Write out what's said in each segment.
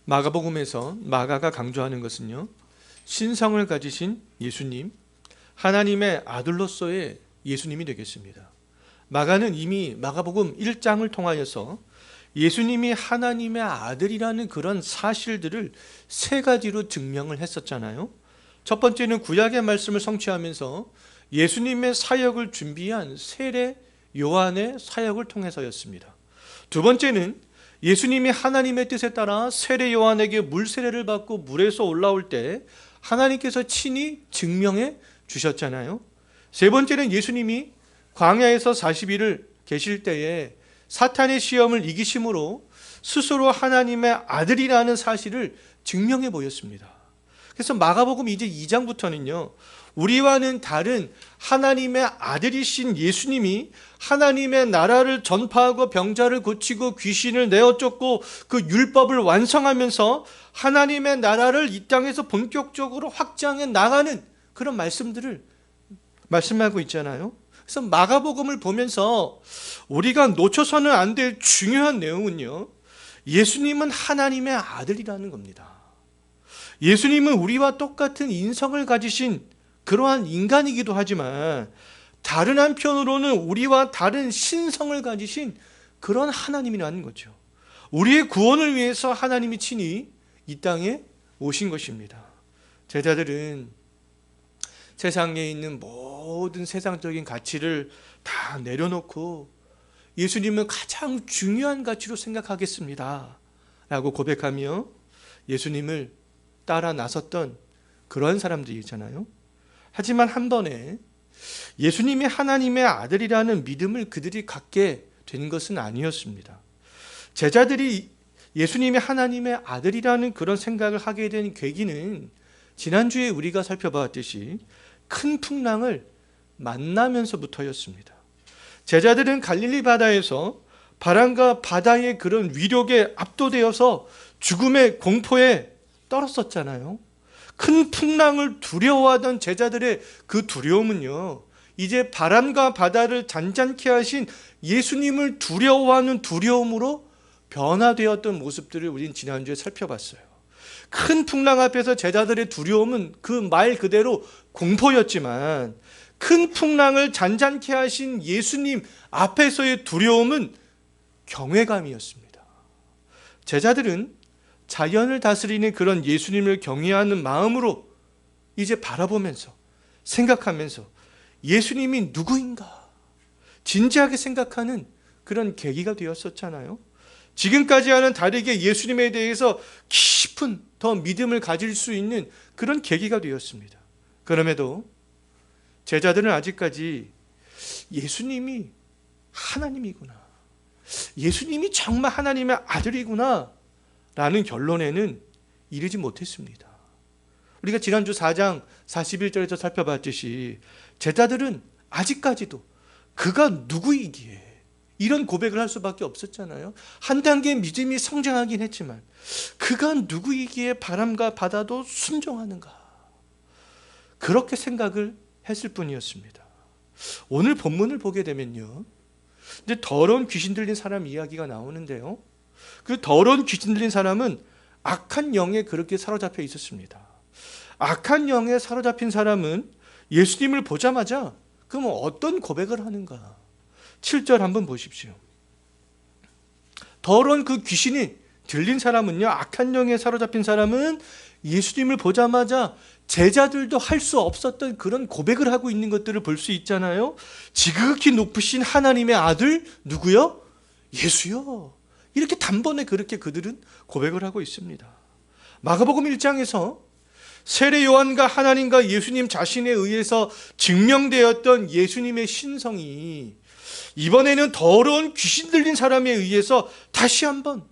마가복음에서 마가가 강조하는 것은요, 신성을 가지신 예수님, 하나님의 아들로서의 예수님이 되겠습니다. 마가는 이미 마가복음 1장을 통하여서 예수님이 하나님의 아들이라는 그런 사실들을 세 가지로 증명을 했었잖아요. 첫 번째는 구약의 말씀을 성취하면서 예수님의 사역을 준비한 세례 요한의 사역을 통해서였습니다. 두 번째는 예수님이 하나님의 뜻에 따라 세례 요한에게 물 세례를 받고 물에서 올라올 때 하나님께서 친히 증명해 주셨잖아요. 세 번째는 예수님이 광야에서 40일을 계실 때에 사탄의 시험을 이기심으로 스스로 하나님의 아들이라는 사실을 증명해 보였습니다. 그래서 마가복음 이제 2장부터는요, 우리와는 다른 하나님의 아들이신 예수님이 하나님의 나라를 전파하고 병자를 고치고 귀신을 내어 쫓고 그 율법을 완성하면서 하나님의 나라를 이 땅에서 본격적으로 확장해 나가는 그런 말씀들을 말씀하고 있잖아요. 그래서 마가복음을 보면서 우리가 놓쳐서는 안 될 중요한 내용은요, 예수님은 하나님의 아들이라는 겁니다. 예수님은 우리와 똑같은 인성을 가지신 그러한 인간이기도 하지만 다른 한편으로는 우리와 다른 신성을 가지신 그런 하나님이라는 거죠. 우리의 구원을 위해서 하나님이 친히 이 땅에 오신 것입니다. 제자들은 세상에 있는 모든 세상적인 가치를 다 내려놓고 예수님은 가장 중요한 가치로 생각하겠습니다 라고 고백하며 예수님을 따라 나섰던 그런 사람들이잖아요. 하지만 한 번에 예수님이 하나님의 아들이라는 믿음을 그들이 갖게 된 것은 아니었습니다. 제자들이 예수님이 하나님의 아들이라는 그런 생각을 하게 된 계기는 지난주에 우리가 살펴봤듯이 큰 풍랑을 만나면서부터였습니다. 제자들은 갈릴리 바다에서 바람과 바다의 그런 위력에 압도되어서 죽음의 공포에 떨었었잖아요. 큰 풍랑을 두려워하던 제자들의 그 두려움은요, 이제 바람과 바다를 잔잔케 하신 예수님을 두려워하는 두려움으로 변화되었던 모습들을 우린 지난주에 살펴봤어요. 큰 풍랑 앞에서 제자들의 두려움은 그 말 그대로 공포였지만 큰 풍랑을 잔잔케 하신 예수님 앞에서의 두려움은 경외감이었습니다. 제자들은 자연을 다스리는 그런 예수님을 경외하는 마음으로 이제 바라보면서 생각하면서 예수님이 누구인가 진지하게 생각하는 그런 계기가 되었었잖아요. 지금까지와는 다르게 예수님에 대해서 깊은 더 믿음을 가질 수 있는 그런 계기가 되었습니다. 그럼에도 제자들은 아직까지 예수님이 하나님이구나, 예수님이 정말 하나님의 아들이구나 라는 결론에는 이르지 못했습니다. 우리가 지난주 4장 41절에서 살펴봤듯이 제자들은 아직까지도 그가 누구이기에 이런 고백을 할 수밖에 없었잖아요. 한 단계 믿음이 성장하긴 했지만 그가 누구이기에 바람과 바다도 순종하는가, 그렇게 생각을 했을 뿐이었습니다. 오늘 본문을 보게 되면요, 이제 더러운 귀신 들린 사람 이야기가 나오는데요, 그 더러운 귀신 들린 사람은 악한 영에 그렇게 사로잡혀 있었습니다. 악한 영에 사로잡힌 사람은 예수님을 보자마자 그럼 어떤 고백을 하는가? 7절 한번 보십시오. 더러운 그 귀신이 들린 사람은요, 악한 영에 사로잡힌 사람은 예수님을 보자마자 제자들도 할 수 없었던 그런 고백을 하고 있는 것들을 볼 수 있잖아요. 지극히 높으신 하나님의 아들 누구요? 예수요. 이렇게 단번에 그렇게 그들은 고백을 하고 있습니다. 마가복음 1장에서 세례 요한과 하나님과 예수님 자신에 의해서 증명되었던 예수님의 신성이 이번에는 더러운 귀신 들린 사람에 의해서 다시 한번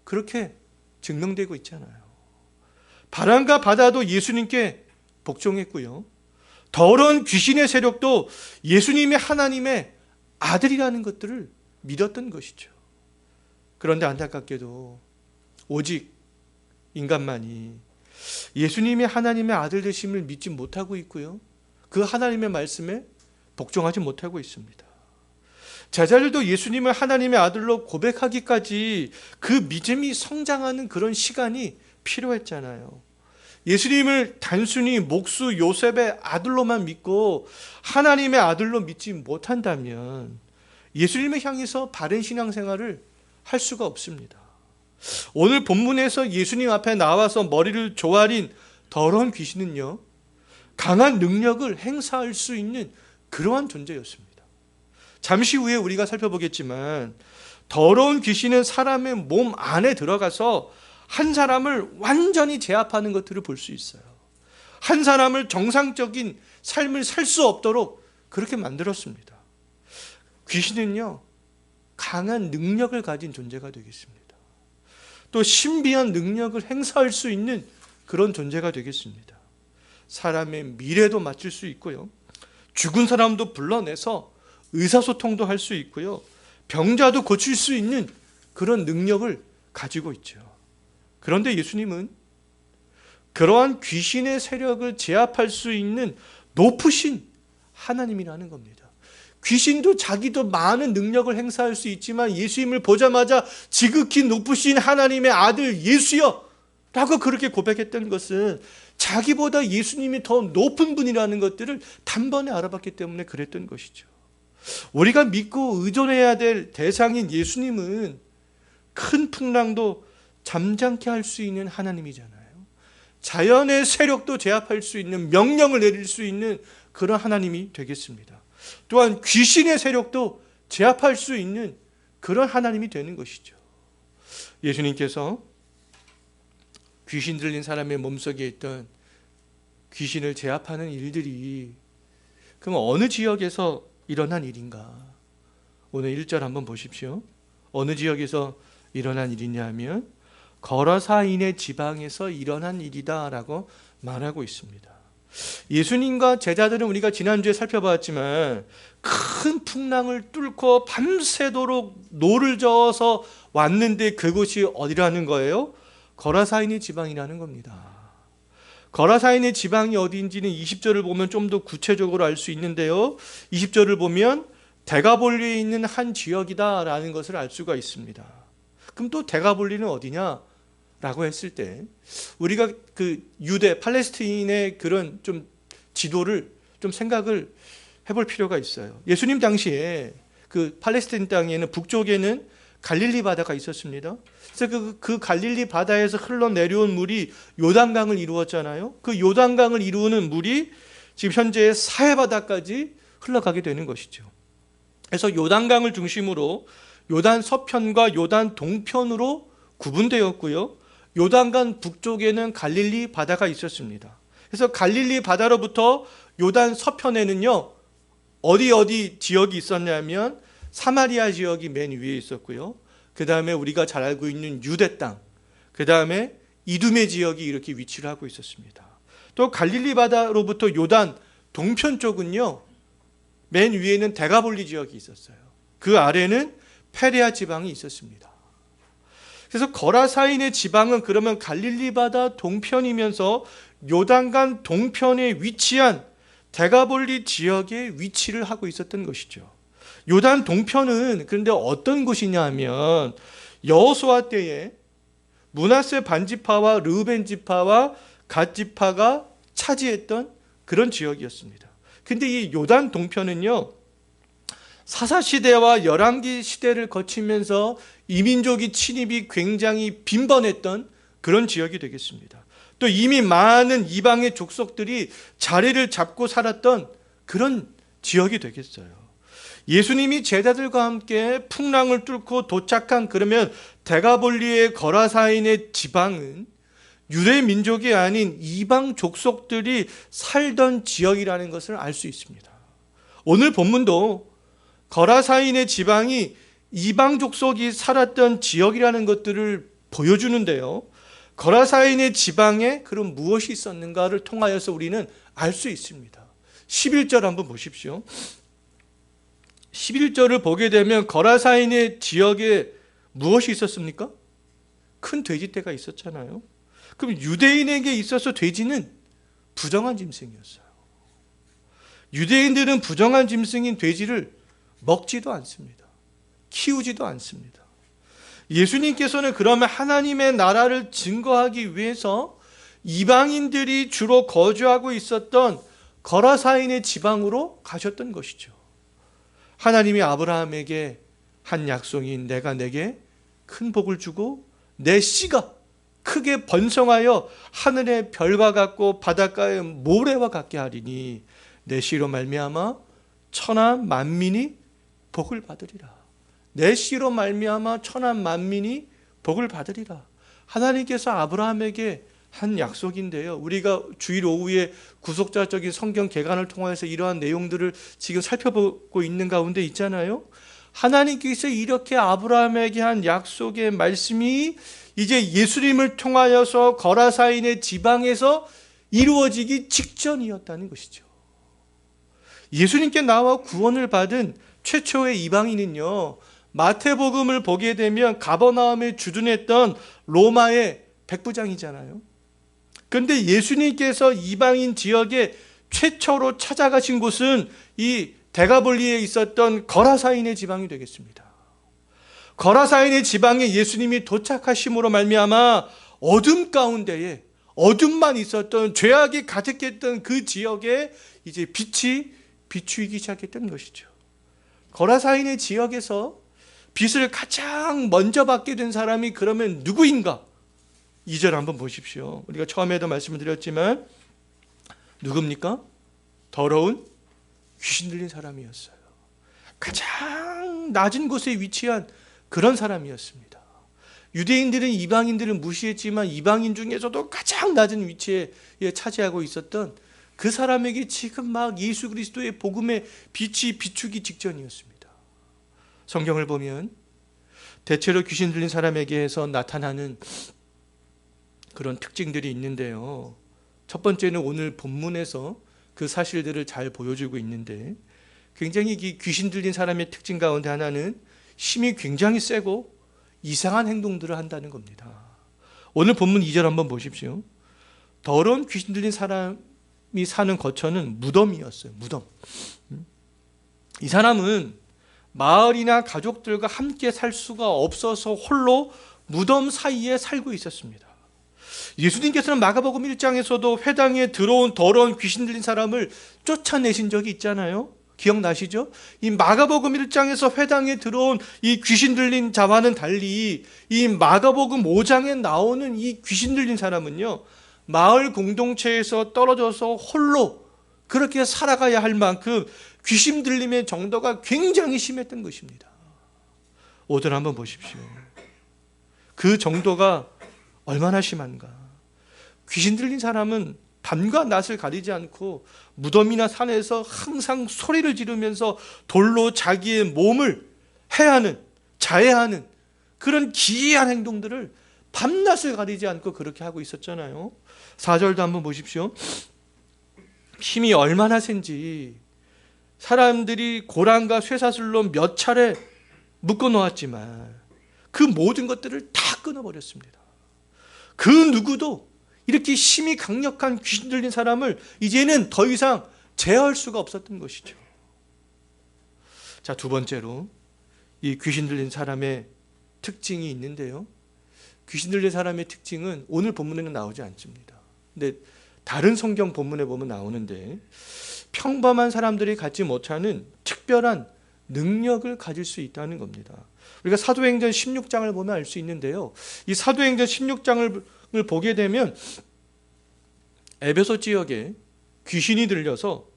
그렇게 증명되고 있잖아요. 바람과 바다도 예수님께 복종했고요, 더러운 귀신의 세력도 예수님이 하나님의 아들이라는 것들을 믿었던 것이죠. 그런데 안타깝게도 오직 인간만이 예수님이 하나님의 아들 되심을 믿지 못하고 있고요, 그 하나님의 말씀에 복종하지 못하고 있습니다. 제자들도 예수님을 하나님의 아들로 고백하기까지 그 믿음이 성장하는 그런 시간이 필요했잖아요. 예수님을 단순히 목수 요셉의 아들로만 믿고 하나님의 아들로 믿지 못한다면 예수님을 향해서 바른 신앙생활을 할 수가 없습니다. 오늘 본문에서 예수님 앞에 나와서 머리를 조아린 더러운 귀신은요, 강한 능력을 행사할 수 있는 그러한 존재였습니다. 잠시 후에 우리가 살펴보겠지만 더러운 귀신은 사람의 몸 안에 들어가서 한 사람을 완전히 제압하는 것들을 볼 수 있어요. 한 사람을 정상적인 삶을 살 수 없도록 그렇게 만들었습니다. 귀신은요, 강한 능력을 가진 존재가 되겠습니다. 또 신비한 능력을 행사할 수 있는 그런 존재가 되겠습니다. 사람의 미래도 맞출 수 있고요, 죽은 사람도 불러내서 의사소통도 할 수 있고요, 병자도 고칠 수 있는 그런 능력을 가지고 있죠. 그런데 예수님은 그러한 귀신의 세력을 제압할 수 있는 높으신 하나님이라는 겁니다. 귀신도 자기도 많은 능력을 행사할 수 있지만 예수님을 보자마자 지극히 높으신 하나님의 아들 예수여 라고 그렇게 고백했던 것은 자기보다 예수님이 더 높은 분이라는 것들을 단번에 알아봤기 때문에 그랬던 것이죠. 우리가 믿고 의존해야 될 대상인 예수님은 큰 풍랑도 잠잠케 할 수 있는 하나님이잖아요. 자연의 세력도 제압할 수 있는, 명령을 내릴 수 있는 그런 하나님이 되겠습니다. 또한 귀신의 세력도 제압할 수 있는 그런 하나님이 되는 것이죠. 예수님께서 귀신 들린 사람의 몸속에 있던 귀신을 제압하는 일들이 그럼 어느 지역에서 일어난 일인가? 오늘 1절 한번 보십시오. 어느 지역에서 일어난 일이냐 하면 거라사인의 지방에서 일어난 일이다 라고 말하고 있습니다. 예수님과 제자들은 우리가 지난주에 살펴봤지만 큰 풍랑을 뚫고 밤새도록 노를 저어서 왔는데 그곳이 어디라는 거예요? 거라사인의 지방이라는 겁니다. 거라사인의 지방이 어디인지는 20절을 보면 좀 더 구체적으로 알 수 있는데요, 20절을 보면 데가볼리에 있는 한 지역이다라는 것을 알 수가 있습니다. 그럼 또 데가볼리는 어디냐? 라고 했을 때 우리가 그 유대, 팔레스타인의 그런 좀 지도를 좀 생각을 해볼 필요가 있어요. 예수님 당시에 그 팔레스타인 땅에는 북쪽에는 갈릴리 바다가 있었습니다. 그래서 그 갈릴리 바다에서 흘러내려온 물이 요단강을 이루었잖아요. 그 요단강을 이루는 물이 지금 현재 사해바다까지 흘러가게 되는 것이죠. 그래서 요단강을 중심으로 요단 서편과 요단 동편으로 구분되었고요, 요단강 북쪽에는 갈릴리 바다가 있었습니다. 그래서 갈릴리 바다로부터 요단 서편에는요, 어디 지역이 있었냐면 사마리아 지역이 맨 위에 있었고요, 그 다음에 우리가 잘 알고 있는 유대 땅, 그 다음에 이두메 지역이 이렇게 위치를 하고 있었습니다. 또 갈릴리 바다로부터 요단 동편 쪽은요, 맨 위에는 데가볼리 지역이 있었어요. 그 아래는 페레아 지방이 있었습니다. 그래서 거라사인의 지방은 그러면 갈릴리 바다 동편이면서 요단강 동편에 위치한 데가볼리 지역에 위치를 하고 있었던 것이죠. 요단 동편은 그런데 어떤 곳이냐 하면 여호수아 때에 므낫세 반지파와 르우벤 지파와 갓 지파가 차지했던 그런 지역이었습니다. 근데 이 요단 동편은요, 사사시대와 열왕기 시대를 거치면서 이민족이 침입이 굉장히 빈번했던 그런 지역이 되겠습니다. 또 이미 많은 이방의 족속들이 자리를 잡고 살았던 그런 지역이 되겠어요. 예수님이 제자들과 함께 풍랑을 뚫고 도착한 그러면 데가볼리의 거라사인의 지방은 유대 민족이 아닌 이방 족속들이 살던 지역이라는 것을 알 수 있습니다. 오늘 본문도 거라사인의 지방이 이방 족속이 살았던 지역이라는 것들을 보여주는데요, 거라사인의 지방에 그럼 무엇이 있었는가를 통하여서 우리는 알 수 있습니다. 11절 한번 보십시오. 11절을 보게 되면 거라사인의 지역에 무엇이 있었습니까? 큰 돼지떼가 있었잖아요. 그럼 유대인에게 있어서 돼지는 부정한 짐승이었어요. 유대인들은 부정한 짐승인 돼지를 먹지도 않습니다. 키우지도 않습니다. 예수님께서는 그러면 하나님의 나라를 증거하기 위해서 이방인들이 주로 거주하고 있었던 거라사인의 지방으로 가셨던 것이죠. 하나님이 아브라함에게 한 약속인 내가 내게 큰 복을 주고 내 씨가 크게 번성하여 하늘의 별과 같고 바닷가의 모래와 같게 하리니 내 씨로 말미암아 천하 만민이 복을 받으리라. 내 씨로 말미암아 천하 만민이 복을 받으리라. 하나님께서 아브라함에게 한 약속인데요. 우리가 주일 오후에 구속자적인 성경 개관을 통해서 이러한 내용들을 지금 살펴보고 있는 가운데 있잖아요. 하나님께서 이렇게 아브라함에게 한 약속의 말씀이 이제 예수님을 통하여서 거라사인의 지방에서 이루어지기 직전이었다는 것이죠. 예수님께 나와 구원을 받은 최초의 이방인은요, 마태복음을 보게 되면 가버나움에 주둔했던 로마의 백부장이잖아요. 그런데 예수님께서 이방인 지역에 최초로 찾아가신 곳은 이 데가볼리에 있었던 거라사인의 지방이 되겠습니다. 거라사인의 지방에 예수님이 도착하심으로 말미암아 어둠 가운데에 어둠만 있었던 죄악이 가득했던 그 지역에 이제 빛이 비추이기 시작했던 것이죠. 거라사인의 지역에서 빛을 가장 먼저 받게 된 사람이 그러면 누구인가? 2절 한번 보십시오. 우리가 처음에도 말씀을 드렸지만 누굽니까? 더러운 귀신 들린 사람이었어요. 가장 낮은 곳에 위치한 그런 사람이었습니다. 유대인들은 이방인들은 무시했지만 이방인 중에서도 가장 낮은 위치에 차지하고 있었던 그 사람에게 지금 막 예수 그리스도의 복음의 빛이 비추기 직전이었습니다. 성경을 보면 대체로 귀신 들린 사람에게서 나타나는 그런 특징들이 있는데요. 첫 번째는 오늘 본문에서 그 사실들을 잘 보여주고 있는데, 굉장히 귀신 들린 사람의 특징 가운데 하나는 힘이 굉장히 세고 이상한 행동들을 한다는 겁니다. 오늘 본문 2절 한번 보십시오. 더러운 귀신 들린 사람이 사는 거처는 무덤이었어요. 무덤. 이 사람은 마을이나 가족들과 함께 살 수가 없어서 홀로 무덤 사이에 살고 있었습니다. 예수님께서는 마가복음 1장에서도 회당에 들어온 더러운 귀신 들린 사람을 쫓아내신 적이 있잖아요. 기억나시죠? 이 마가복음 1장에서 회당에 들어온 이 귀신 들린 자와는 달리 이 마가복음 5장에 나오는 이 귀신 들린 사람은요, 마을 공동체에서 떨어져서 홀로 그렇게 살아가야 할 만큼 귀신 들림의 정도가 굉장히 심했던 것입니다. 5절 한번 보십시오. 그 정도가 얼마나 심한가. 귀신 들린 사람은 밤과 낮을 가리지 않고 무덤이나 산에서 항상 소리를 지르면서 돌로 자기의 몸을 해하는, 자해하는 그런 기이한 행동들을 밤낮을 가리지 않고 그렇게 하고 있었잖아요. 4절도 한번 보십시오. 힘이 얼마나 센지 사람들이 고랑과 쇠사슬로 몇 차례 묶어 놓았지만 그 모든 것들을 다 끊어버렸습니다. 그 누구도 이렇게 힘이 강력한 귀신 들린 사람을 이제는 더 이상 제어할 수가 없었던 것이죠. 자, 두 번째로 이 귀신 들린 사람의 특징이 있는데요. 귀신 들린 사람의 특징은 오늘 본문에는 나오지 않습니다. 근데 다른 성경 본문에 보면 나오는데, 평범한 사람들이 갖지 못하는 특별한 능력을 가질 수 있다는 겁니다. 우리가 사도행전 16장을 보면 알 수 있는데요. 이 사도행전 16장을 보게 되면 에베소 지역에 귀신이 들려서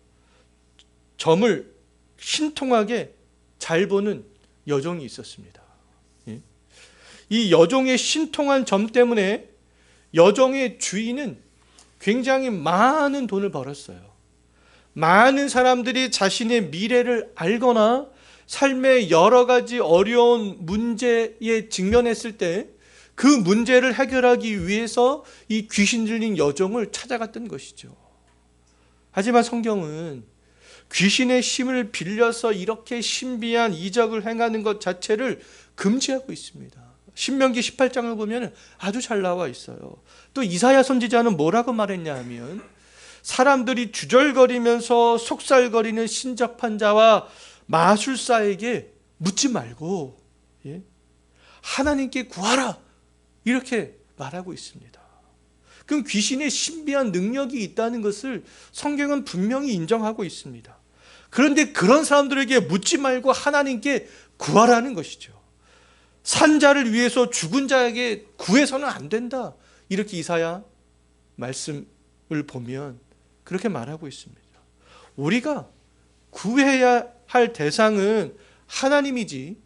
점을 신통하게 잘 보는 여종이 있었습니다. 이 여종의 신통한 점 때문에 여종의 주인은 굉장히 많은 돈을 벌었어요. 많은 사람들이 자신의 미래를 알거나 삶의 여러 가지 어려운 문제에 직면했을 때 그 문제를 해결하기 위해서 이 귀신 들린 여종을 찾아갔던 것이죠. 하지만 성경은 귀신의 힘을 빌려서 이렇게 신비한 이적을 행하는 것 자체를 금지하고 있습니다. 신명기 18장을 보면 아주 잘 나와 있어요. 또 이사야 선지자는 뭐라고 말했냐 하면, 사람들이 주절거리면서 속살거리는 신접한 자와 마술사에게 묻지 말고 하나님께 구하라 이렇게 말하고 있습니다. 그럼 귀신의 신비한 능력이 있다는 것을 성경은 분명히 인정하고 있습니다. 그런데 그런 사람들에게 묻지 말고 하나님께 구하라는 것이죠. 산자를 위해서 죽은 자에게 구해서는 안 된다. 이렇게 이사야 말씀을 보면 그렇게 말하고 있습니다. 우리가 구해야 할 대상은 하나님이지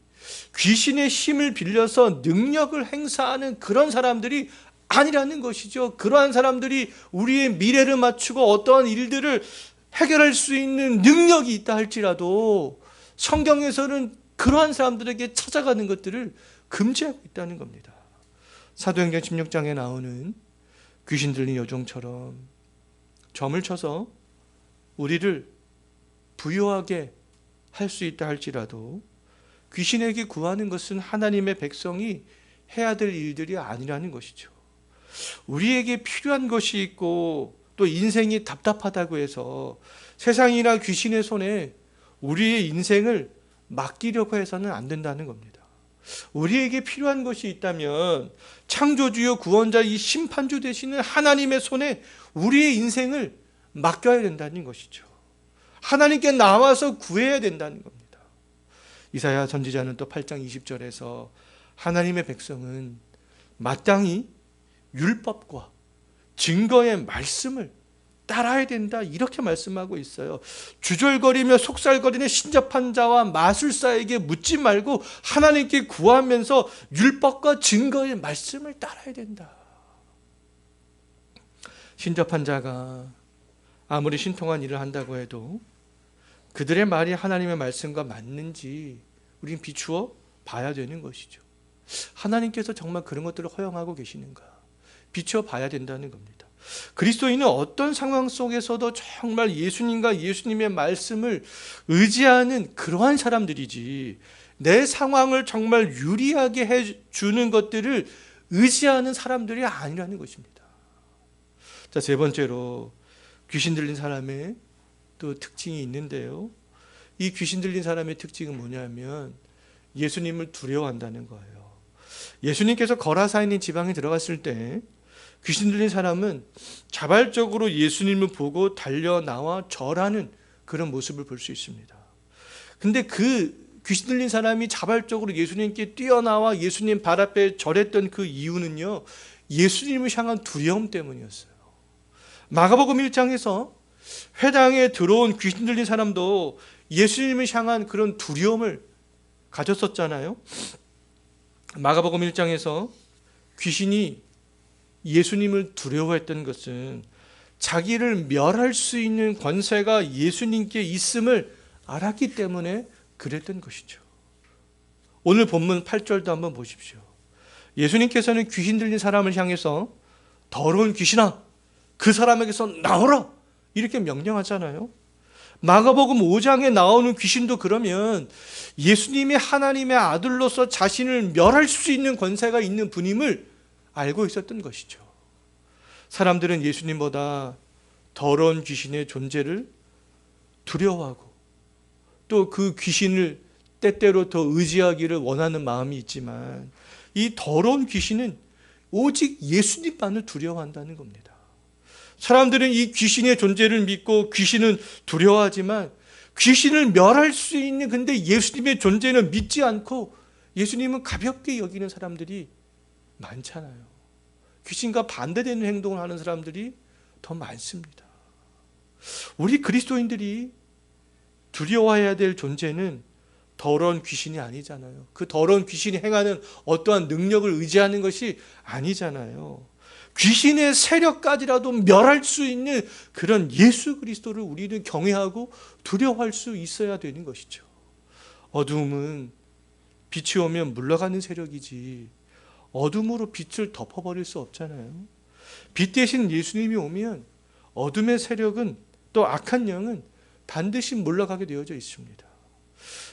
귀신의 힘을 빌려서 능력을 행사하는 그런 사람들이 아니라는 것이죠. 그러한 사람들이 우리의 미래를 맞추고 어떠한 일들을 해결할 수 있는 능력이 있다 할지라도 성경에서는 그러한 사람들에게 찾아가는 것들을 금지하고 있다는 겁니다. 사도행전 16장에 나오는 귀신 들린 여종처럼 점을 쳐서 우리를 부유하게 할 수 있다 할지라도 귀신에게 구하는 것은 하나님의 백성이 해야 될 일들이 아니라는 것이죠. 우리에게 필요한 것이 있고 또 인생이 답답하다고 해서 세상이나 귀신의 손에 우리의 인생을 맡기려고 해서는 안 된다는 겁니다. 우리에게 필요한 것이 있다면 창조주요 구원자 이 심판주 되시는 하나님의 손에 우리의 인생을 맡겨야 된다는 것이죠. 하나님께 나와서 구해야 된다는 겁니다. 이사야 선지자는 또 8장 20절에서 하나님의 백성은 마땅히 율법과 증거의 말씀을 따라야 된다 이렇게 말씀하고 있어요. 주절거리며 속살거리는 신접한 자와 마술사에게 묻지 말고 하나님께 구하면서 율법과 증거의 말씀을 따라야 된다. 신접한 자가 아무리 신통한 일을 한다고 해도 그들의 말이 하나님의 말씀과 맞는지 우린 비추어 봐야 되는 것이죠. 하나님께서 정말 그런 것들을 허용하고 계시는가 비추어 봐야 된다는 겁니다. 그리스도인은 어떤 상황 속에서도 정말 예수님과 예수님의 말씀을 의지하는 그러한 사람들이지 내 상황을 정말 유리하게 해주는 것들을 의지하는 사람들이 아니라는 것입니다. 자, 세 번째로 귀신 들린 사람의 또 특징이 있는데요. 이 귀신 들린 사람의 특징은 뭐냐면 예수님을 두려워한다는 거예요. 예수님께서 거라사에 있는 지방에 들어갔을 때 귀신 들린 사람은 자발적으로 예수님을 보고 달려나와 절하는 그런 모습을 볼 수 있습니다. 근데 그 귀신 들린 사람이 자발적으로 예수님께 뛰어나와 예수님 발 앞에 절했던 그 이유는요, 예수님을 향한 두려움 때문이었어요. 마가복음 1장에서 회당에 들어온 귀신 들린 사람도 예수님을 향한 그런 두려움을 가졌었잖아요. 마가복음 1장에서 귀신이 예수님을 두려워했던 것은 자기를 멸할 수 있는 권세가 예수님께 있음을 알았기 때문에 그랬던 것이죠. 오늘 본문 8절도 한번 보십시오. 예수님께서는 귀신 들린 사람을 향해서 더러운 귀신아 그 사람에게서 나오라 이렇게 명령하잖아요. 마가복음 5장에 나오는 귀신도 그러면 예수님이 하나님의 아들로서 자신을 멸할 수 있는 권세가 있는 분임을 알고 있었던 것이죠. 사람들은 예수님보다 더러운 귀신의 존재를 두려워하고 또 그 귀신을 때때로 더 의지하기를 원하는 마음이 있지만 이 더러운 귀신은 오직 예수님만을 두려워한다는 겁니다. 사람들은 이 귀신의 존재를 믿고 귀신은 두려워하지만 귀신을 멸할 수 있는 근데 예수님의 존재는 믿지 않고 예수님은 가볍게 여기는 사람들이 많잖아요. 귀신과 반대되는 행동을 하는 사람들이 더 많습니다. 우리 그리스도인들이 두려워해야 될 존재는 더러운 귀신이 아니잖아요. 그 더러운 귀신이 행하는 어떠한 능력을 의지하는 것이 아니잖아요. 귀신의 세력까지라도 멸할 수 있는 그런 예수 그리스도를 우리는 경외하고 두려워할 수 있어야 되는 것이죠. 어두움은 빛이 오면 물러가는 세력이지 어둠으로 빛을 덮어버릴 수 없잖아요. 빛 대신 예수님이 오면 어둠의 세력은 또 악한 영은 반드시 물러가게 되어져 있습니다.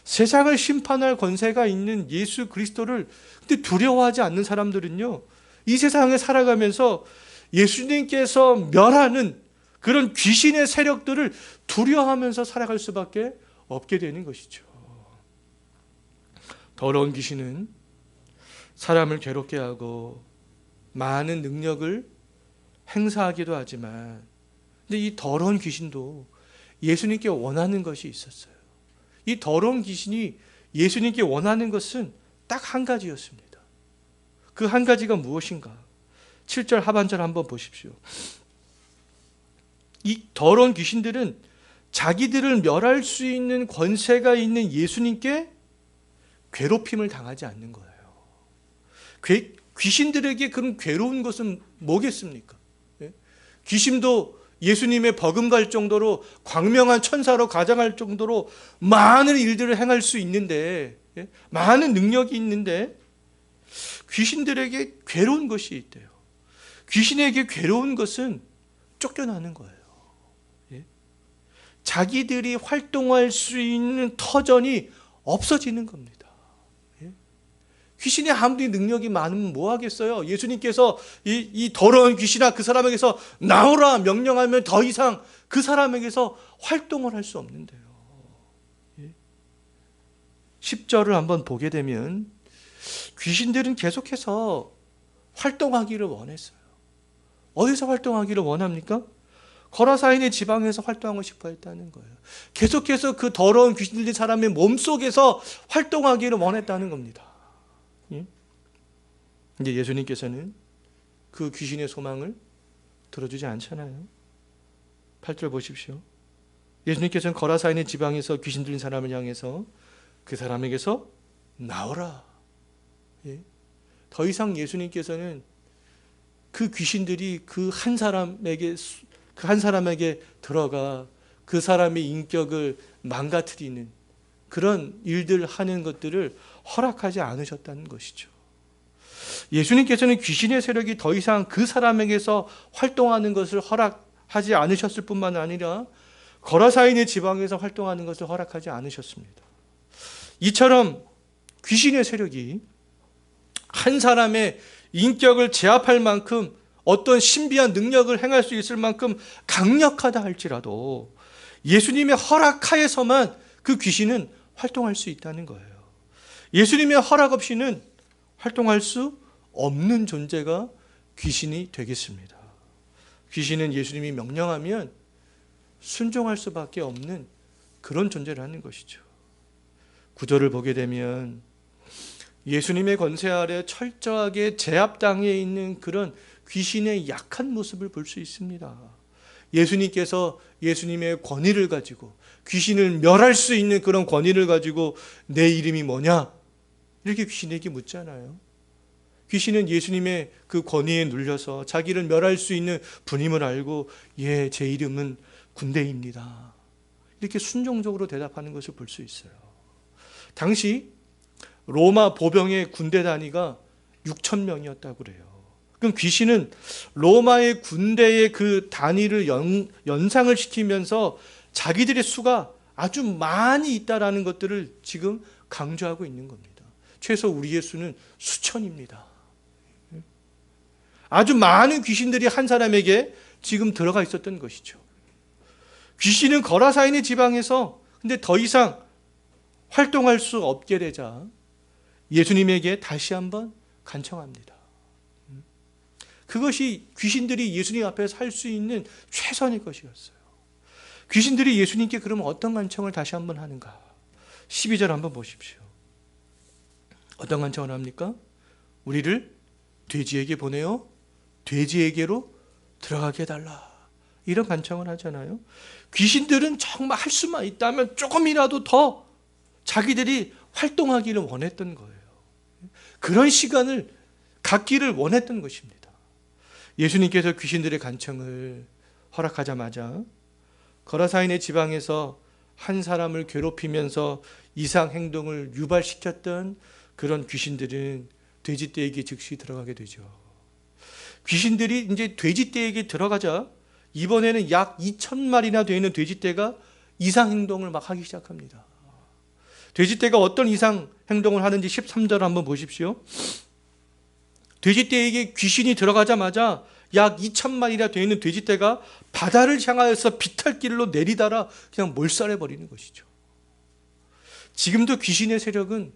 세상을 심판할 권세가 있는 예수 그리스도를 근데 두려워하지 않는 사람들은요, 이 세상에 살아가면서 예수님께서 멸하는 그런 귀신의 세력들을 두려워하면서 살아갈 수밖에 없게 되는 것이죠. 더러운 귀신은 사람을 괴롭게 하고 많은 능력을 행사하기도 하지만, 근데 이 더러운 귀신도 예수님께 원하는 것이 있었어요. 이 더러운 귀신이 예수님께 원하는 것은 딱 한 가지였습니다. 그 한 가지가 무엇인가? 7절 하반절 한번 보십시오. 이 더러운 귀신들은 자기들을 멸할 수 있는 권세가 있는 예수님께 괴롭힘을 당하지 않는 거예요. 귀신들에게 그런 괴로운 것은 뭐겠습니까? 귀신도 예수님의 버금갈 정도로 광명한 천사로 가장할 정도로 많은 일들을 행할 수 있는데, 많은 능력이 있는데 귀신들에게 괴로운 것이 있대요. 귀신에게 괴로운 것은 쫓겨나는 거예요. 자기들이 활동할 수 있는 터전이 없어지는 겁니다. 귀신이 아무리 능력이 많으면 뭐 하겠어요? 예수님께서 이 더러운 귀신아 그 사람에게서 나오라 명령하면 더 이상 그 사람에게서 활동을 할 수 없는데요. 10절을 한번 보게 되면 귀신들은 계속해서 활동하기를 원했어요. 어디서 활동하기를 원합니까? 거라사인의 지방에서 활동하고 싶어 했다는 거예요. 계속해서 그 더러운 귀신 들린 사람의 몸속에서 활동하기를 원했다는 겁니다. 이제 예수님께서는 그 귀신의 소망을 들어주지 않잖아요. 8절 보십시오. 예수님께서는 거라사인의 지방에서 귀신 들린 사람을 향해서 그 사람에게서 나오라. 더 이상 예수님께서는 그 귀신들이 그 한 사람에게 들어가 그 사람의 인격을 망가뜨리는 그런 일들 하는 것들을 허락하지 않으셨다는 것이죠. 예수님께서는 귀신의 세력이 더 이상 그 사람에게서 활동하는 것을 허락하지 않으셨을 뿐만 아니라 거라사인의 지방에서 활동하는 것을 허락하지 않으셨습니다. 이처럼 귀신의 세력이 한 사람의 인격을 제압할 만큼 어떤 신비한 능력을 행할 수 있을 만큼 강력하다 할지라도 예수님의 허락하에서만 그 귀신은 활동할 수 있다는 거예요. 예수님의 허락 없이는 활동할 수 없는 존재가 귀신이 되겠습니다. 귀신은 예수님이 명령하면 순종할 수밖에 없는 그런 존재라는 것이죠. 구절을 보게 되면 예수님의 권세 아래 철저하게 제압당해 있는 그런 귀신의 약한 모습을 볼 수 있습니다. 예수님께서 예수님의 권위를 가지고 귀신을 멸할 수 있는 그런 권위를 가지고 내 이름이 뭐냐? 이렇게 귀신에게 묻잖아요. 귀신은 예수님의 그 권위에 눌려서 자기를 멸할 수 있는 분임을 알고 예, 제 이름은 군대입니다. 이렇게 순종적으로 대답하는 것을 볼 수 있어요. 당시 로마 보병의 군대 단위가 6,000명이었다고 그래요. 그럼 귀신은 로마의 군대의 그 단위를 연상을 시키면서 자기들의 수가 아주 많이 있다라는 것들을 지금 강조하고 있는 겁니다. 최소 우리의 수는 수천입니다. 아주 많은 귀신들이 한 사람에게 지금 들어가 있었던 것이죠. 귀신은 거라사인의 지방에서 근데 더 이상 활동할 수 없게 되자 예수님에게 다시 한번 간청합니다. 그것이 귀신들이 예수님 앞에서 할 수 있는 최선의 것이었어요. 귀신들이 예수님께 그러면 어떤 간청을 다시 한번 하는가? 12절 한번 보십시오. 어떤 간청을 합니까? 우리를 돼지에게 보내어 돼지에게로 들어가게 해달라. 이런 간청을 하잖아요. 귀신들은 정말 할 수만 있다면 조금이라도 더 자기들이 활동하기를 원했던 거예요. 그런 시간을 갖기를 원했던 것입니다. 예수님께서 귀신들의 간청을 허락하자마자 거라사인의 지방에서 한 사람을 괴롭히면서 이상 행동을 유발시켰던 그런 귀신들은 돼지떼에게 즉시 들어가게 되죠. 귀신들이 이제 돼지떼에게 들어가자 이번에는 약 2,000마리나 되는 돼지떼가 이상 행동을 막 하기 시작합니다. 돼지떼가 어떤 이상 행동을 하는지 13절 한번 보십시오. 돼지떼에게 귀신이 들어가자마자 약 2,000마리나 되는 돼지떼가 바다를 향하여서 비탈길로 내리다라 그냥 몰살해버리는 것이죠. 지금도 귀신의 세력은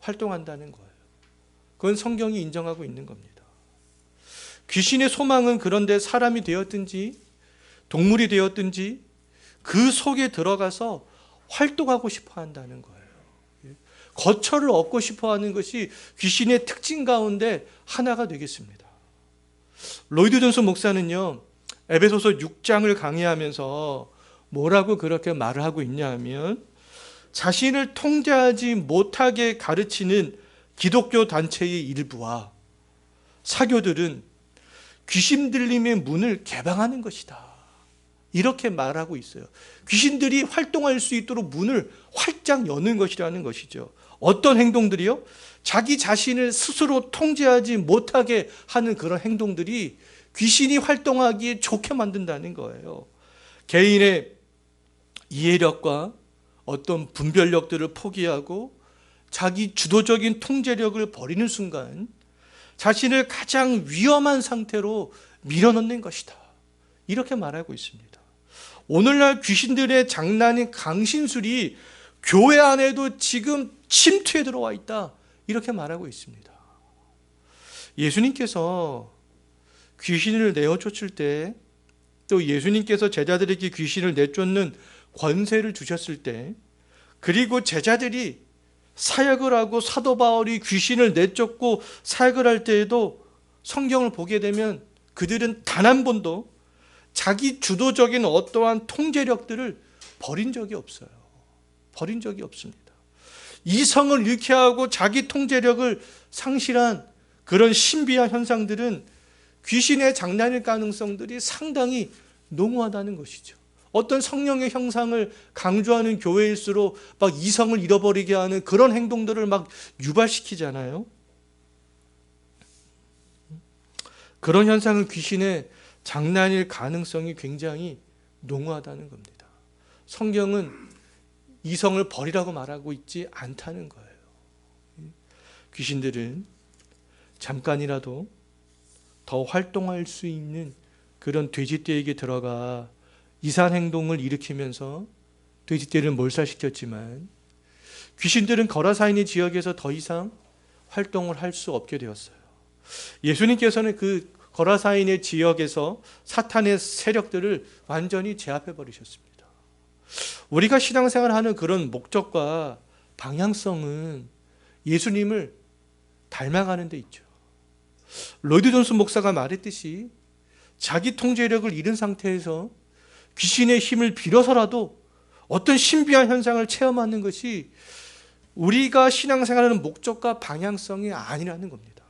활동한다는 거예요. 그건 성경이 인정하고 있는 겁니다. 귀신의 소망은 그런데 사람이 되었든지 동물이 되었든지 그 속에 들어가서 활동하고 싶어 한다는 거예요. 거처를 얻고 싶어 하는 것이 귀신의 특징 가운데 하나가 되겠습니다. 로이드 존슨 목사는요, 에베소서 6장을 강의하면서 뭐라고 그렇게 말을 하고 있냐 하면, 자신을 통제하지 못하게 가르치는 기독교 단체의 일부와 사교들은 귀신 들림의 문을 개방하는 것이다, 이렇게 말하고 있어요. 귀신들이 활동할 수 있도록 문을 활짝 여는 것이라는 것이죠. 어떤 행동들이요? 자기 자신을 스스로 통제하지 못하게 하는 그런 행동들이 귀신이 활동하기에 좋게 만든다는 거예요. 개인의 이해력과 어떤 분별력들을 포기하고 자기 주도적인 통제력을 버리는 순간 자신을 가장 위험한 상태로 밀어넣는 것이다, 이렇게 말하고 있습니다. 오늘날 귀신들의 장난인 강신술이 교회 안에도 지금 침투해 들어와 있다, 이렇게 말하고 있습니다. 예수님께서 귀신을 내어 쫓을 때, 또 예수님께서 제자들에게 귀신을 내쫓는 권세를 주셨을 때, 그리고 제자들이 사역을 하고 사도 바울이 귀신을 내쫓고 사역을 할 때에도 성경을 보게 되면 그들은 단 한 번도 자기 주도적인 어떠한 통제력들을 버린 적이 없어요. 버린 적이 없습니다. 이성을 잃게 하고 자기 통제력을 상실한 그런 신비한 현상들은 귀신의 장난일 가능성들이 상당히 농후하다는 것이죠. 어떤 성령의 형상을 강조하는 교회일수록 막 이성을 잃어버리게 하는 그런 행동들을 막 유발시키잖아요. 그런 현상은 귀신의 장난일 가능성이 굉장히 농후하다는 겁니다. 성경은 이성을 버리라고 말하고 있지 않다는 거예요. 귀신들은 잠깐이라도 더 활동할 수 있는 그런 돼지떼에게 들어가 이상한 행동을 일으키면서 돼지떼를 몰살시켰지만, 귀신들은 거라사인의 지역에서 더 이상 활동을 할 수 없게 되었어요. 예수님께서는 그 거라사인의 지역에서 사탄의 세력들을 완전히 제압해 버리셨습니다. 우리가 신앙생활하는 그런 목적과 방향성은 예수님을 닮아가는 데 있죠. 로이드 존슨 목사가 말했듯이 자기 통제력을 잃은 상태에서 귀신의 힘을 빌어서라도 어떤 신비한 현상을 체험하는 것이 우리가 신앙생활하는 목적과 방향성이 아니라는 겁니다.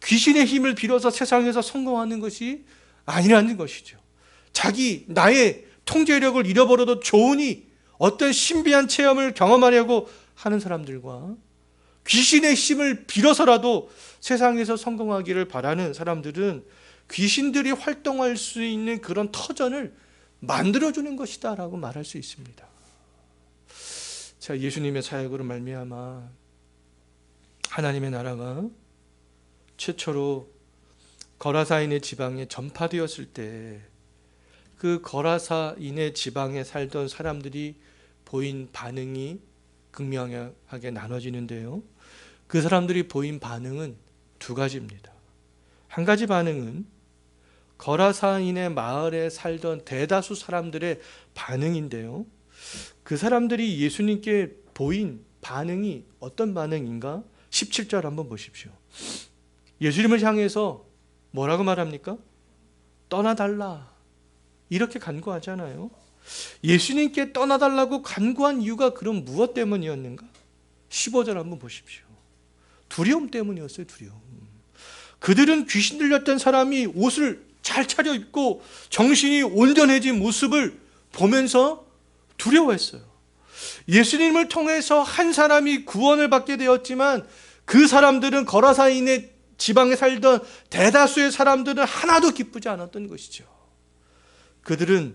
귀신의 힘을 빌어서 세상에서 성공하는 것이 아니라는 것이죠. 나의 통제력을 잃어버려도 좋으니 어떤 신비한 체험을 경험하려고 하는 사람들과 귀신의 힘을 빌어서라도 세상에서 성공하기를 바라는 사람들은 귀신들이 활동할 수 있는 그런 터전을 만들어주는 것이다 라고 말할 수 있습니다. 자, 예수님의 사역으로 말미암아 하나님의 나라가 최초로 거라사인의 지방에 전파되었을 때, 그 거라사인의 지방에 살던 사람들이 보인 반응이 극명하게 나눠지는데요, 그 사람들이 보인 반응은 두 가지입니다. 한 가지 반응은 거라사인의 마을에 살던 대다수 사람들의 반응인데요, 그 사람들이 예수님께 보인 반응이 어떤 반응인가? 17절 한번 보십시오. 예수님을 향해서 뭐라고 말합니까? 떠나달라, 이렇게 간구하잖아요. 예수님께 떠나달라고 간구한 이유가 그럼 무엇 때문이었는가? 15절 한번 보십시오. 두려움 때문이었어요. 두려움. 그들은 귀신 들렸던 사람이 옷을 잘 차려입고 정신이 온전해진 모습을 보면서 두려워했어요. 예수님을 통해서 한 사람이 구원을 받게 되었지만 그 사람들은 거라사인의 지방에 살던 대다수의 사람들은 하나도 기쁘지 않았던 것이죠. 그들은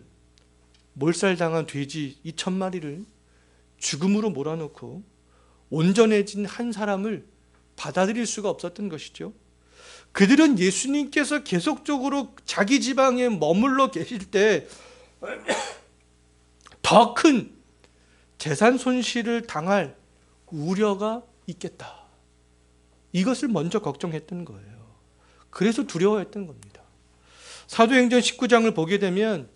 몰살당한 돼지 2,000마리를 죽음으로 몰아넣고 온전해진 한 사람을 받아들일 수가 없었던 것이죠. 그들은 예수님께서 계속적으로 자기 지방에 머물러 계실 때 더 큰 재산 손실을 당할 우려가 있겠다. 이것을 먼저 걱정했던 거예요. 그래서 두려워했던 겁니다. 사도행전 19장을 보게 되면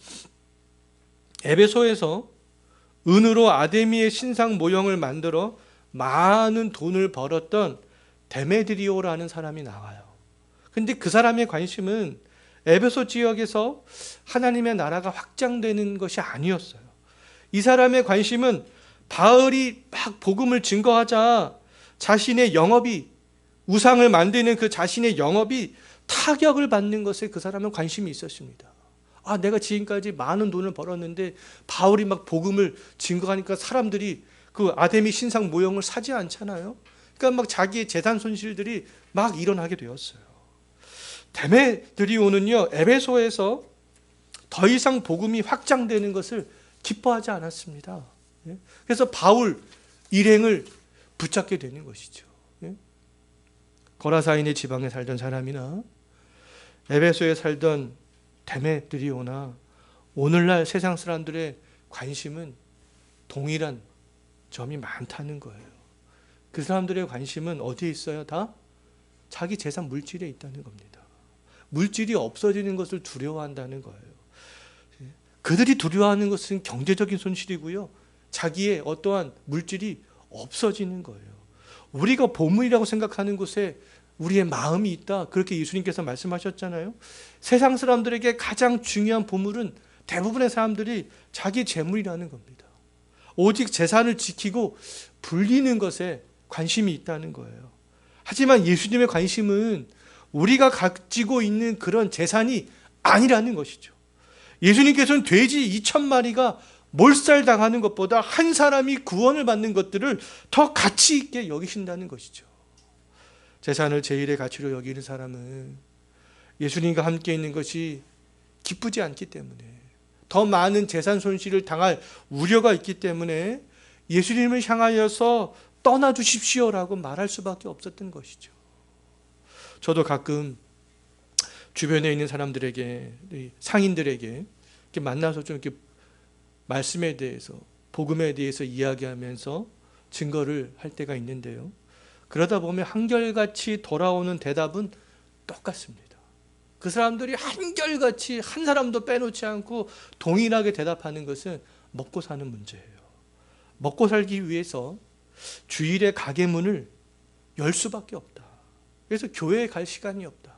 에베소에서 은으로 아데미의 신상 모형을 만들어 많은 돈을 벌었던 데메드리오라는 사람이 나와요. 근데 그 사람의 관심은 에베소 지역에서 하나님의 나라가 확장되는 것이 아니었어요. 이 사람의 관심은 바울이 막 복음을 증거하자 자신의 영업이, 우상을 만드는 그 자신의 영업이 타격을 받는 것에 그 사람은 관심이 있었습니다. 내가 지금까지 많은 돈을 벌었는데 바울이 막 복음을 증거하니까 사람들이 그 아데미 신상 모형을 사지 않잖아요. 그러니까 막 자기의 재산 손실들이 막 일어나게 되었어요. 데메드리오는요, 에베소에서 더 이상 복음이 확장되는 것을 기뻐하지 않았습니다. 그래서 바울 일행을 붙잡게 되는 것이죠. 거라사인의 지방에 살던 사람이나 에베소에 살던 데메드리오나 오늘날 세상 사람들의 관심은 동일한 점이 많다는 거예요. 그 사람들의 관심은 어디에 있어요? 다 자기 재산 물질에 있다는 겁니다. 물질이 없어지는 것을 두려워한다는 거예요. 그들이 두려워하는 것은 경제적인 손실이고요. 자기의 어떠한 물질이 없어지는 거예요. 우리가 보물이라고 생각하는 곳에 우리의 마음이 있다. 그렇게 예수님께서 말씀하셨잖아요. 세상 사람들에게 가장 중요한 보물은 대부분의 사람들이 자기 재물이라는 겁니다. 오직 재산을 지키고 불리는 것에 관심이 있다는 거예요. 하지만 예수님의 관심은 우리가 가지고 있는 그런 재산이 아니라는 것이죠. 예수님께서는 돼지 2,000마리가 몰살당하는 것보다 한 사람이 구원을 받는 것들을 더 가치 있게 여기신다는 것이죠. 재산을 제일의 가치로 여기는 사람은 예수님과 함께 있는 것이 기쁘지 않기 때문에, 더 많은 재산 손실을 당할 우려가 있기 때문에 예수님을 향하여서 떠나주십시오라고 말할 수밖에 없었던 것이죠. 저도 가끔 주변에 있는 사람들에게, 상인들에게 이렇게 만나서 좀 이렇게 말씀에 대해서, 복음에 대해서 이야기하면서 증거를 할 때가 있는데요. 그러다 보면 한결같이 돌아오는 대답은 똑같습니다. 그 사람들이 한결같이 한 사람도 빼놓지 않고 동일하게 대답하는 것은 먹고 사는 문제예요. 먹고 살기 위해서 주일에 가게 문을 열 수밖에 없다. 그래서 교회에 갈 시간이 없다.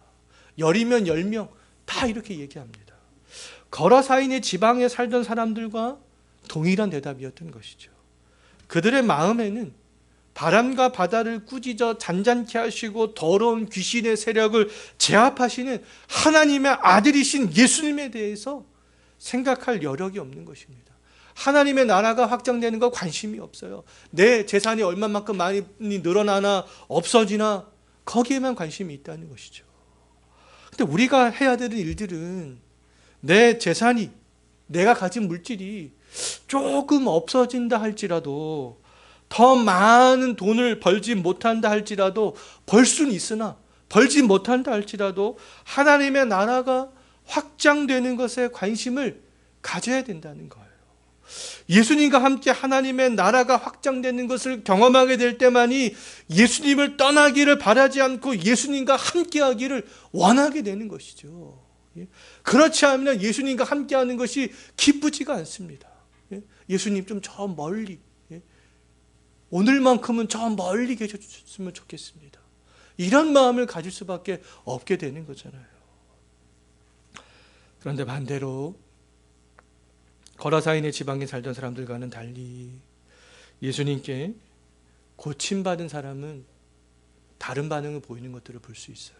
열이면 10명 다 이렇게 얘기합니다. 거라사인의 지방에 살던 사람들과 동일한 대답이었던 것이죠. 그들의 마음에는 바람과 바다를 꾸짖어 잔잔케 하시고 더러운 귀신의 세력을 제압하시는 하나님의 아들이신 예수님에 대해서 생각할 여력이 없는 것입니다. 하나님의 나라가 확장되는 거 관심이 없어요. 내 재산이 얼마만큼 많이 늘어나나 없어지나 거기에만 관심이 있다는 것이죠. 근데 우리가 해야 되는 일들은 내 재산이, 내가 가진 물질이 조금 없어진다 할지라도, 더 많은 돈을 벌지 못한다 할지라도, 벌 수는 있으나 벌지 못한다 할지라도 하나님의 나라가 확장되는 것에 관심을 가져야 된다는 거예요. 예수님과 함께 하나님의 나라가 확장되는 것을 경험하게 될 때만이 예수님을 떠나기를 바라지 않고 예수님과 함께하기를 원하게 되는 것이죠. 그렇지 않으면 예수님과 함께하는 것이 기쁘지가 않습니다. 예수님 좀 저 멀리, 오늘만큼은 저 멀리 계셨으면 좋겠습니다. 이런 마음을 가질 수밖에 없게 되는 거잖아요. 그런데 반대로 거라사인의 지방에 살던 사람들과는 달리 예수님께 고침받은 사람은 다른 반응을 보이는 것들을 볼 수 있어요.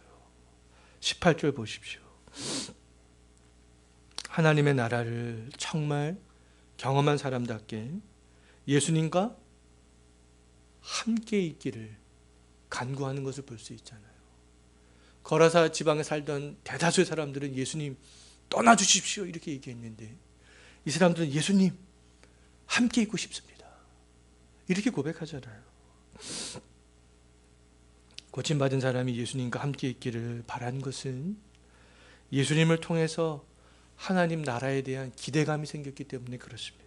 18절 보십시오. 하나님의 나라를 정말 경험한 사람답게 예수님과 함께 있기를 간구하는 것을 볼 수 있잖아요. 거라사 지방에 살던 대다수의 사람들은 예수님 떠나주십시오 이렇게 얘기했는데, 이 사람들은 예수님 함께 있고 싶습니다 이렇게 고백하잖아요. 고침받은 사람이 예수님과 함께 있기를 바라는 것은 예수님을 통해서 하나님 나라에 대한 기대감이 생겼기 때문에 그렇습니다.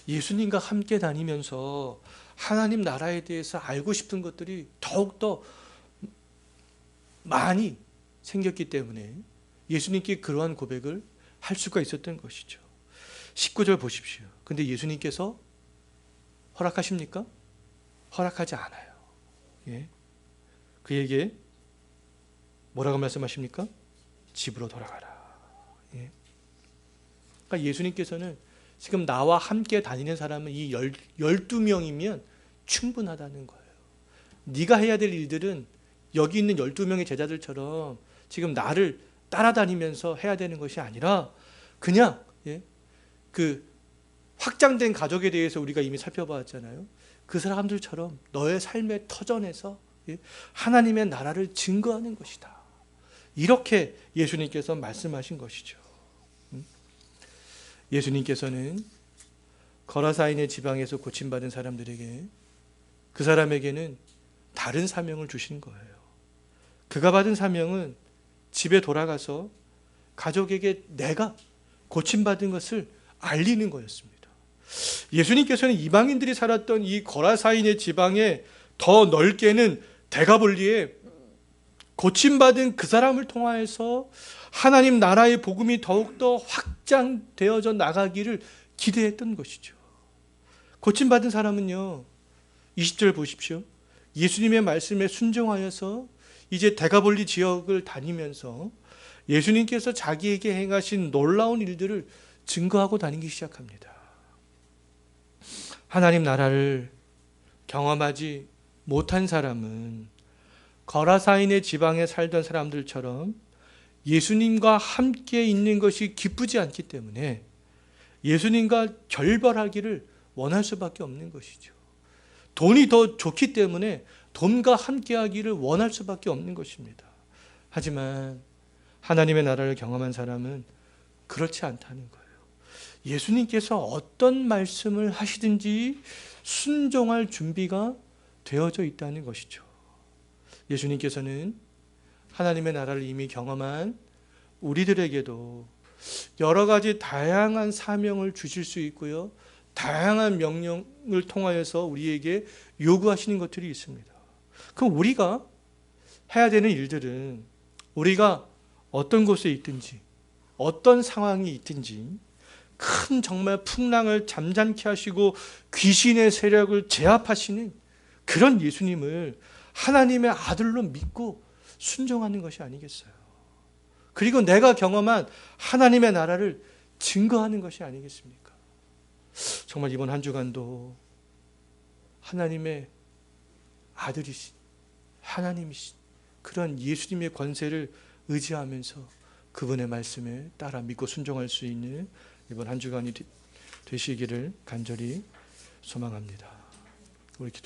예수님과 함께 다니면서 하나님 나라에 대해서 알고 싶은 것들이 더욱더 많이 생겼기 때문에 예수님께 그러한 고백을 할 수가 있었던 것이죠. 19절 보십시오. 근데 예수님께서 허락하십니까? 허락하지 않아요. 예. 그에게 뭐라고 말씀하십니까? 집으로 돌아가라. 예. 그러니까 예수님께서는 지금 나와 함께 다니는 사람은 이 12명이면 충분하다는 거예요. 네가 해야 될 일들은 여기 있는 12명의 제자들처럼 지금 나를 따라다니면서 해야 되는 것이 아니라 그냥 그 확장된 가족에 대해서 우리가 이미 살펴봤잖아요. 그 사람들처럼 너의 삶의 터전에서 하나님의 나라를 증거하는 것이다. 이렇게 예수님께서 말씀하신 것이죠. 예수님께서는 거라사인의 지방에서 고침받은 사람들에게 그 사람에게는 다른 사명을 주신 거예요. 그가 받은 사명은 집에 돌아가서 가족에게 내가 고침받은 것을 알리는 거였습니다. 예수님께서는 이방인들이 살았던 이 거라사인의 지방에 더 넓게는 데가볼리에 고침받은 그 사람을 통하여서 하나님 나라의 복음이 더욱더 확장되어져 나가기를 기대했던 것이죠. 고침받은 사람은요, 20절 보십시오. 예수님의 말씀에 순종하여서 이제 데가볼리 지역을 다니면서 예수님께서 자기에게 행하신 놀라운 일들을 증거하고 다니기 시작합니다. 하나님 나라를 경험하지 못한 사람은 거라사인의 지방에 살던 사람들처럼 예수님과 함께 있는 것이 기쁘지 않기 때문에 예수님과 결별하기를 원할 수밖에 없는 것이죠. 돈이 더 좋기 때문에 돈과 함께하기를 원할 수밖에 없는 것입니다. 하지만 하나님의 나라를 경험한 사람은 그렇지 않다는 거예요. 예수님께서 어떤 말씀을 하시든지 순종할 준비가 되어져 있다는 것이죠. 예수님께서는 하나님의 나라를 이미 경험한 우리들에게도 여러 가지 다양한 사명을 주실 수 있고요. 다양한 명령을 통하여서 우리에게 요구하시는 것들이 있습니다. 그럼 우리가 해야 되는 일들은 우리가 어떤 곳에 있든지 어떤 상황이 있든지 큰 정말 풍랑을 잠잠케 하시고 귀신의 세력을 제압하시는 그런 예수님을 하나님의 아들로 믿고 순종하는 것이 아니겠어요? 그리고 내가 경험한 하나님의 나라를 증거하는 것이 아니겠습니까? 정말 이번 한 주간도 하나님의 아들이신 하나님이신 그런 예수님의 권세를 의지하면서 그분의 말씀에 따라 믿고 순종할 수 있는 이번 한 주간이 되시기를 간절히 소망합니다. 우리 기도